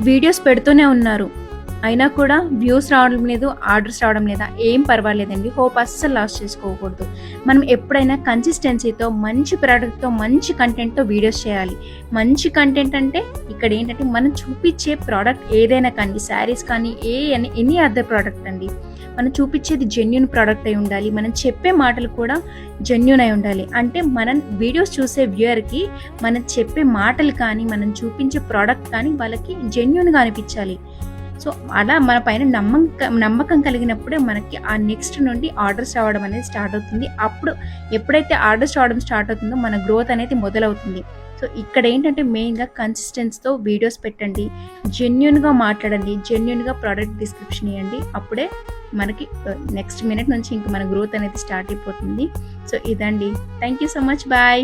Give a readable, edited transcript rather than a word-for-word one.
Videos పెడుతూనే ఉన్నారు, అయినా కూడా వ్యూస్ రావడం లేదు, ఆర్డర్స్ రావడం లేదా, ఏం పర్వాలేదండి. హోప్ అస్సలు లాస్ చేసుకోకూడదు. మనం ఎప్పుడైనా కన్సిస్టెన్సీతో మంచి ప్రోడక్ట్తో మంచి కంటెంట్తో వీడియోస్ చేయాలి. మంచి కంటెంట్ అంటే ఇక్కడ ఏంటంటే మనం చూపించే ప్రోడక్ట్ ఏదైనా కానీ, శారీస్ కానీ, ఎనీ అదర్ ప్రోడక్ట్ అండి, మనం చూపించేది జెన్యూన్ ప్రోడక్ట్ అయి ఉండాలి. మనం చెప్పే మాటలు కూడా జెన్యూన్ అయి ఉండాలి. అంటే మనం వీడియోస్ చూసే వ్యూయర్కి మనం చెప్పే మాటలు కానీ, మనం చూపించే ప్రోడక్ట్ కానీ వాళ్ళకి జెన్యూన్గా అనిపించాలి. సో అలా మన పైన నమ్మకం కలిగినప్పుడే మనకి ఆ నెక్స్ట్ నుండి ఆర్డర్స్ రావడం అనేది స్టార్ట్ అవుతుంది. అప్పుడు ఎప్పుడైతే ఆర్డర్స్ రావడం స్టార్ట్ అవుతుందో మన గ్రోత్ అనేది మొదలవుతుంది. సో ఇక్కడ ఏంటంటే మెయిన్గా కన్సిస్టెన్సీతో వీడియోస్ పెట్టండి, జెన్యూన్గా మాట్లాడండి, జెన్యూన్గా ప్రోడక్ట్ డిస్క్రిప్షన్ ఇవ్వండి. అప్పుడే మనకి నెక్స్ట్ మినిట్ నుంచి ఇంకా మన గ్రోత్ అనేది స్టార్ట్ అయిపోతుంది. సో ఇదండి. Thank you so much. Bye.